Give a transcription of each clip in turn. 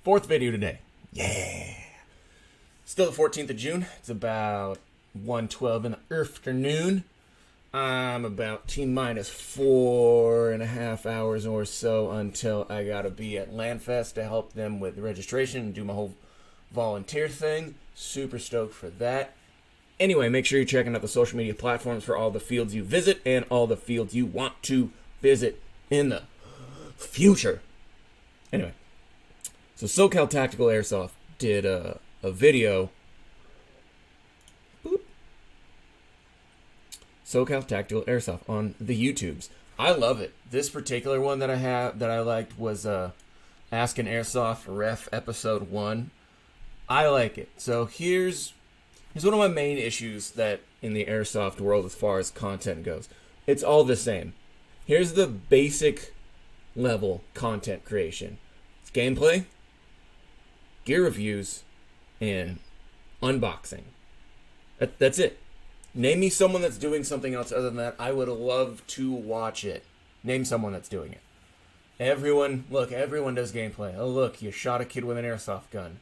Fourth video today. Yeah. Still the 14th of June. It's about 1:12 in the afternoon. I'm about T-minus 4.5 hours or so until I gotta be at Landfest to help them with the registration and do my whole volunteer thing. Super stoked for that. Anyway, make sure you're checking out the social media platforms for all the fields you visit and all the fields you want to visit in the future. Anyway, so SoCal Tactical Airsoft did a video. Boop. SoCal Tactical Airsoft on the YouTubes. I love it. This particular one that I liked was Ask an Airsoft Ref episode 1. I like it. So here's one of my main issues that in the airsoft world as far as content goes. It's all the same. Here's the basic level content creation. It's gameplay, gear reviews, and unboxing. That's it. Name me someone that's doing something else other than that. I would love to watch it. Name someone that's doing it. Everyone does gameplay. Oh, look, you shot a kid with an airsoft gun.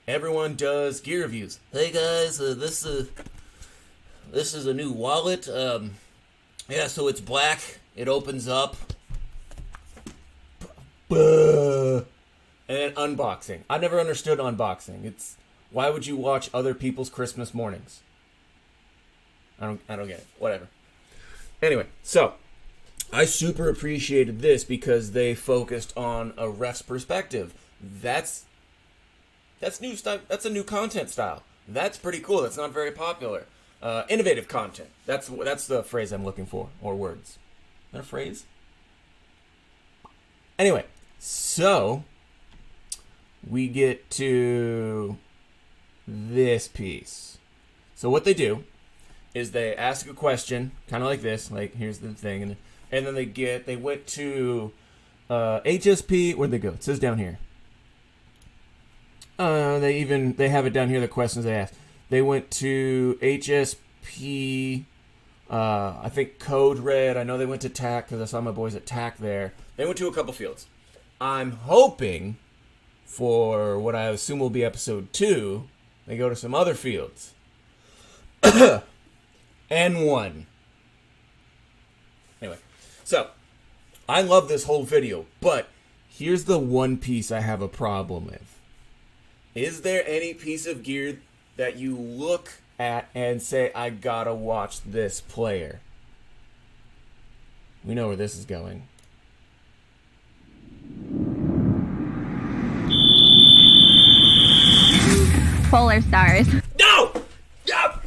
Everyone does gear reviews. Hey guys, this is a new wallet. Yeah, so it's black. It opens up. And then unboxing. I never understood unboxing. It's why would you watch other people's Christmas mornings? I don't get it. Whatever. Anyway, so I super appreciated this because they focused on a ref's perspective. That's new style. That's a new content style. That's pretty cool. That's not very popular. Innovative content. That's the phrase I'm looking for, or words. Is that a phrase? Anyway, so we get to this piece. So what they do is they ask a question, kind of like this, like here's the thing, and then they went to HSP. Where'd they go? It says down here. They have it down here, the questions they asked. They went to HSP, I think Code Red. I know they went to TAC because I saw my boys at TAC there. They went to a couple fields. I'm hoping for what I assume will be episode 2, they go to some other fields. N1. Anyway, so I love this whole video, but here's the one piece I have a problem with. Is there any piece of gear that you look at and say, I gotta watch this player? We know where this is going. Polar stars. No! Yep!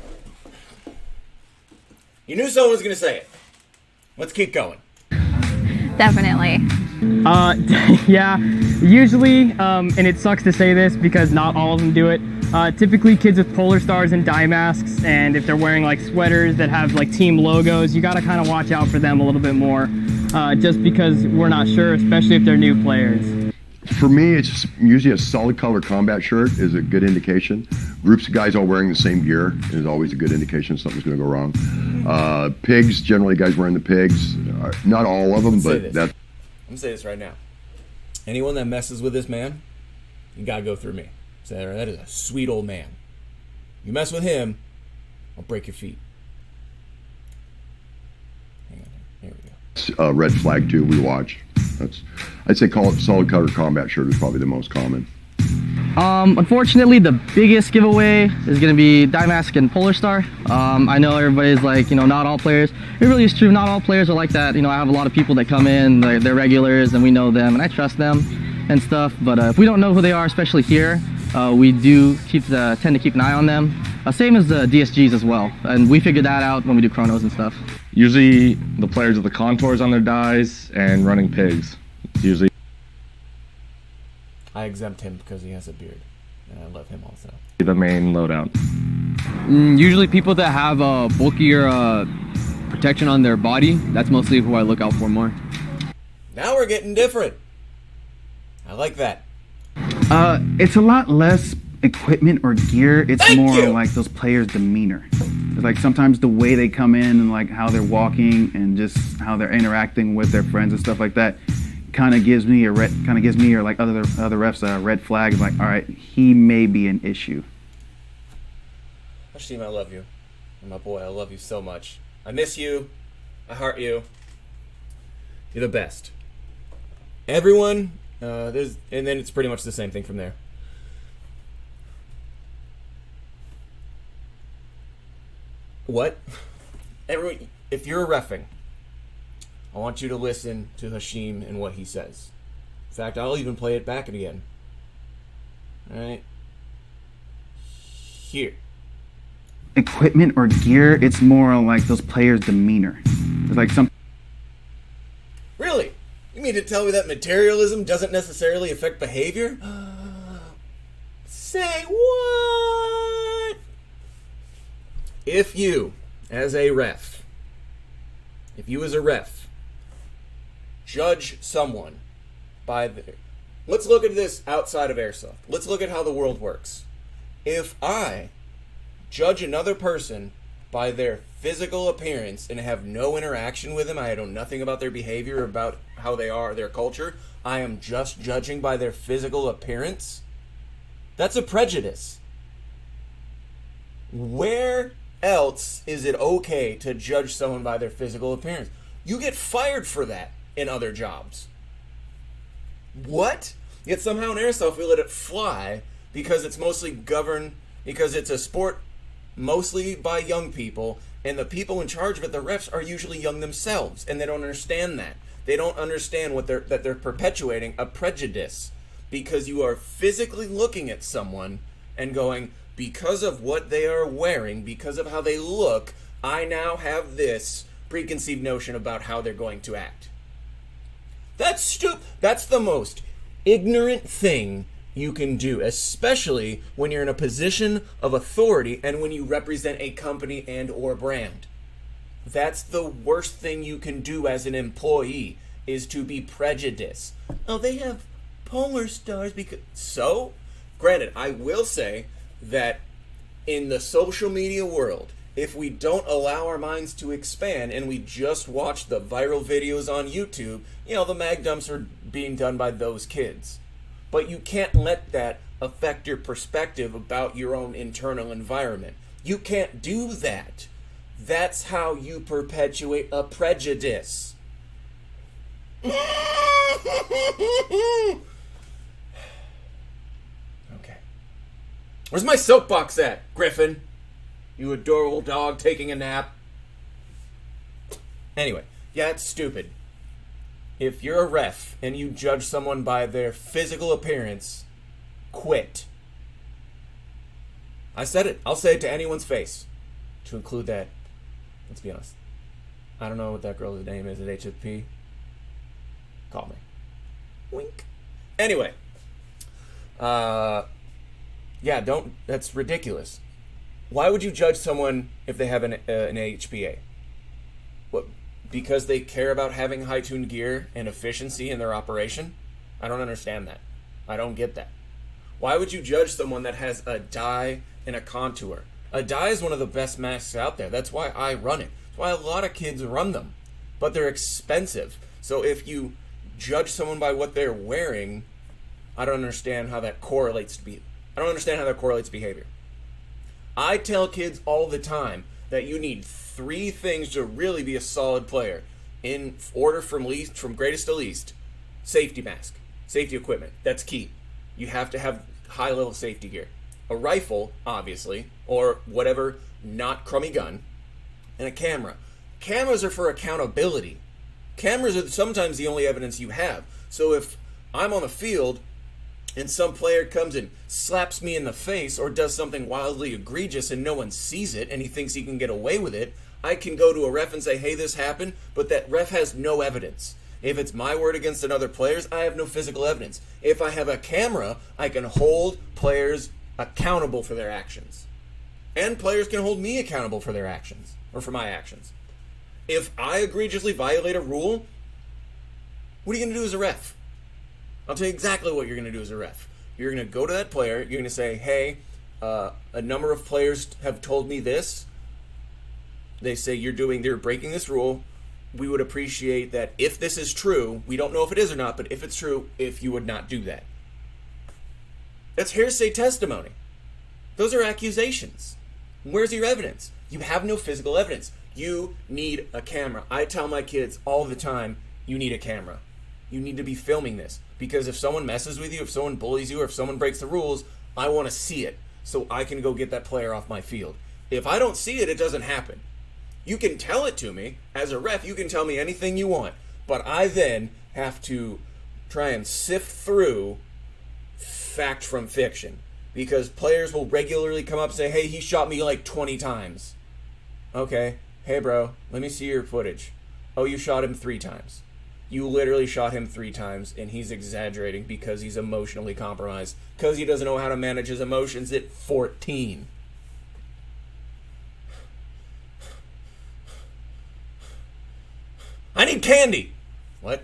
You knew someone was gonna say it. Let's keep going. Definitely. Yeah, usually, and it sucks to say this because not all of them do it. Typically kids with polar stars and dye masks, and if they're wearing like sweaters that have like team logos, you gotta kind of watch out for them a little bit more, just because we're not sure, especially if they're new players. For me, it's usually a solid color combat shirt is a good indication. Groups of guys all wearing the same gear is always a good indication something's going to go wrong. Pigs, generally guys wearing the pigs. Not all of them, but that's... I'm going to say this right now. Anyone that messes with this man, you got to go through me. So that is a sweet old man. You mess with him, I'll break your feet. Hang on. Here we go. Red flag too, we watch. I'd say call it solid color combat shirt is probably the most common. Unfortunately, the biggest giveaway is going to be dye mask and polar star. I know everybody's like, not all players. It really is true. Not all players are like that. I have a lot of people that come in, they're regulars, and we know them, and I trust them and stuff. But if we don't know who they are, especially here, we do tend to keep an eye on them. Same as the DSGs as well, and we figure that out when we do chronos and stuff. Usually the players with the contours on their dyes and running pigs. It's usually. I exempt him because he has a beard, and I love him also. The main loadout. Usually people that have bulkier protection on their body, that's mostly who I look out for more. Now we're getting different. I like that. It's a lot less equipment or gear. It's Thank more you. like those players' demeanor. It's like sometimes the way they come in and like how they're walking and just how they're interacting with their friends and stuff like that kind of gives me or like other refs a red flag. Like, all right, he may be an issue. Hashim, I love you. My boy, I love you so much. I miss you. I heart you. You're the best. Everyone, and then it's pretty much the same thing from there. What? Everyone, if you're reffing, I want you to listen to Hashim and what he says. In fact, I'll even play it back again. All right. Here. Equipment or gear, it's more like those players' demeanor. It's like some. Really? You mean to tell me that materialism doesn't necessarily affect behavior? Say what? If you, as a ref, judge someone by their... Let's look at this outside of Airsoft. Let's look at how the world works. If I judge another person by their physical appearance and have no interaction with them, I know nothing about their behavior, about how they are, their culture, I am just judging by their physical appearance, that's a prejudice. Where else is it okay to judge someone by their physical appearance? You get fired for that in other jobs. What? Yet somehow in Airsoft we let it fly because it's mostly governed, because it's a sport mostly by young people, and the people in charge of it, the refs, are usually young themselves, and they don't understand that. They don't understand that they're perpetuating a prejudice, because you are physically looking at someone and going, because of what they are wearing, because of how they look, I now have this preconceived notion about how they're going to act. That's stupid. That's the most ignorant thing you can do, especially when you're in a position of authority and when you represent a company and or brand. That's the worst thing you can do as an employee, is to be prejudiced. Oh, they have polar stars because... So, granted, I will say that in the social media world, if we don't allow our minds to expand and we just watch the viral videos on YouTube, the mag dumps are being done by those kids. But you can't let that affect your perspective about your own internal environment. You can't do that. That's how you perpetuate a prejudice. Okay. Where's my soapbox at, Griffin? You adorable dog taking a nap. Anyway, yeah, it's stupid. If you're a ref and you judge someone by their physical appearance, quit. I said it. I'll say it to anyone's face. To include that, let's be honest, I don't know what that girl's name is at HFP. Call me. Wink. Anyway. Yeah, that's ridiculous. Why would you judge someone if they have an HPA? What? Because they care about having high-tuned gear and efficiency in their operation? I don't understand that. I don't get that. Why would you judge someone that has a dye and a contour? A dye is one of the best masks out there. That's why I run it. That's why a lot of kids run them. But they're expensive. So if you judge someone by what they're wearing, I don't understand how that correlates to behavior. I tell kids all the time that you need 3 things to really be a solid player, in order from greatest to least. Safety mask, safety equipment, that's key. You have to have high level safety gear. A rifle, obviously, or whatever not crummy gun, and a camera. Cameras are for accountability. Cameras are sometimes the only evidence you have. So if I'm on the field and some player comes and slaps me in the face or does something wildly egregious and no one sees it and he thinks he can get away with it, I can go to a ref and say, hey, this happened, but that ref has no evidence. If it's my word against another player's, I have no physical evidence. If I have a camera, I can hold players accountable for their actions. And players can hold me accountable for their actions, or for my actions. If I egregiously violate a rule, what are you going to do as a ref? I'll tell you exactly what you're going to do as a ref. You're going to go to that player, you're going to say, hey, a number of players have told me this. They say they're breaking this rule. we would appreciate that if this is true, we don't know if it is or not, but if it's true, if you would not do that. That's hearsay testimony. Those are accusations. Where's your evidence? You have no physical evidence. You need a camera. I tell my kids all the time, you need a camera. You need to be filming this. Because if someone messes with you, if someone bullies you, or if someone breaks the rules, I want to see it so I can go get that player off my field. If I don't see it, it doesn't happen. You can tell it to me. As a ref, you can tell me anything you want. But I then have to try and sift through fact from fiction. Because players will regularly come up and say, hey, he shot me like 20 times. Okay. Hey, bro, let me see your footage. Oh, you shot him 3 times. You literally shot him 3 times, and he's exaggerating because he's emotionally compromised. Because he doesn't know how to manage his emotions at 14. I need candy! What?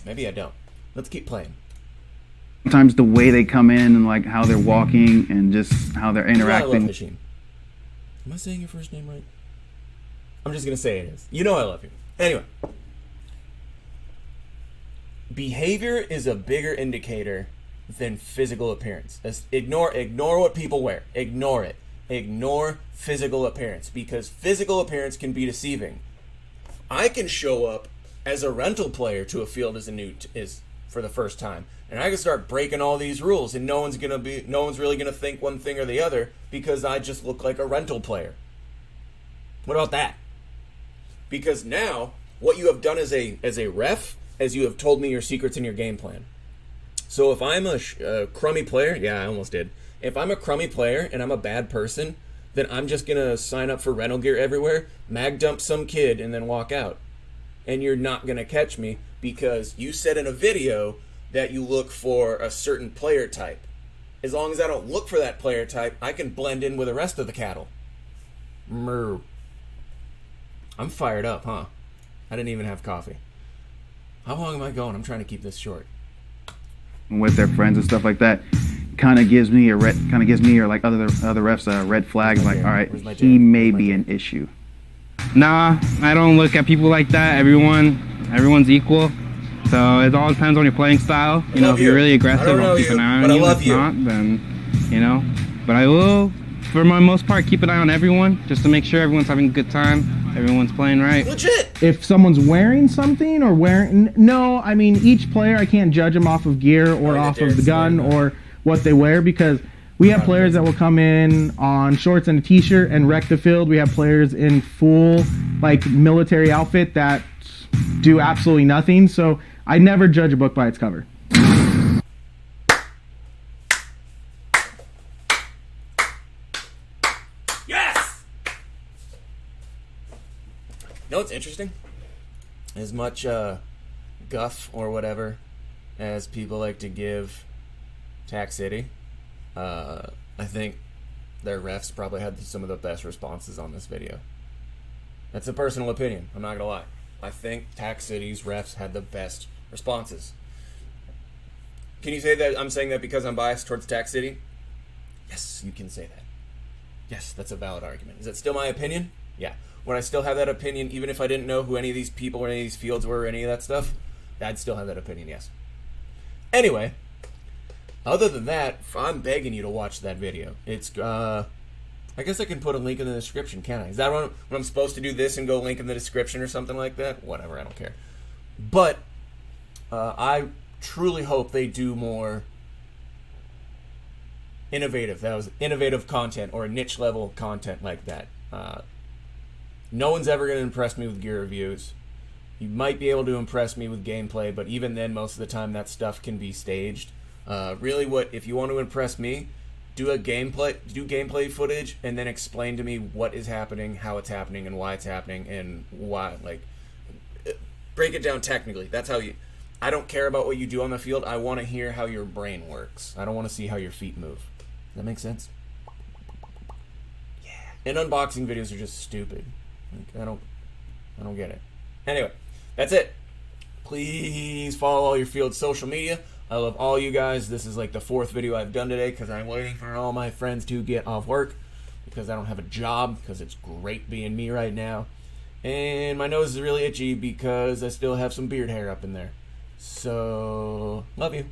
Maybe I don't. Let's keep playing. Sometimes the way they come in and like how they're walking and just how they're interacting. Machine. Am I saying your first name right? I'm just going to say it is. You know I love you. Anyway. Behavior is a bigger indicator than physical appearance. Ignore what people wear. Ignore it. Ignore physical appearance because physical appearance can be deceiving. I can show up as a rental player to a field as for the first time, and I can start breaking all these rules, and no one's really gonna think one thing or the other because I just look like a rental player. What about that? Because now what you have done as a ref, as you have told me your secrets and your game plan. So if I'm a crummy player, yeah, I almost did. If I'm a crummy player and I'm a bad person, then I'm just going to sign up for rental gear everywhere, mag dump some kid, and then walk out. And you're not going to catch me because you said in a video that you look for a certain player type. As long as I don't look for that player type, I can blend in with the rest of the cattle. Moo. I'm fired up, huh? I didn't even have coffee. How long am I going? I'm trying to keep this short. With their friends and stuff like that, kind of gives me or like other refs a red flag. Like, all right, he may be an issue. Nah, I don't look at people like that. Everyone's equal. So it all depends on your playing style. You know, if you're really aggressive, I'll keep an eye on you. If not, then, you know. But I will, for my most part, keep an eye on everyone just to make sure everyone's having a good time, everyone's playing right. Legit! If someone's wearing something or no, I mean, each player, I can't judge them off of gear or off of the gun or what they wear because we have players that will come in on shorts and a t-shirt and wreck the field. We have players in full, like, military outfit that do absolutely nothing. So I never judge a book by its cover. Yes! You know what's interesting? As much guff or whatever as people like to give Tac City, I think their refs probably had some of the best responses on this video. That's a personal opinion. I'm not gonna lie. I think Tac City's refs had the best responses. Can you say that I'm saying that because I'm biased towards Tac City? Yes, you can say that. Yes, that's a valid argument. Is it still my opinion? Yeah. Would I still have that opinion even if I didn't know who any of these people or any of these fields were or any of that stuff? I'd still have that opinion, yes. Anyway, other than that, I'm begging you to watch that video. It's, I guess I can put a link in the description, can't I? Is that when I'm supposed to do this and go link in the description or something like that? Whatever, I don't care. But I truly hope they do more innovative content or niche level content like that. No one's ever going to impress me with gear reviews. You might be able to impress me with gameplay, but even then, most of the time, that stuff can be staged. Really, if you want to impress me, do gameplay footage, and then explain to me what is happening, how it's happening, and why it's happening, and why. Like, break it down technically. That's how you. I don't care about what you do on the field. I want to hear how your brain works. I don't want to see how your feet move. Does that make sense? Yeah. And unboxing videos are just stupid. Like, I don't get it. Anyway, that's it. Please follow all your field social media. I love all you guys. This is like the 4th video I've done today because I'm waiting for all my friends to get off work because I don't have a job because it's great being me right now. And my nose is really itchy because I still have some beard hair up in there. So, love you.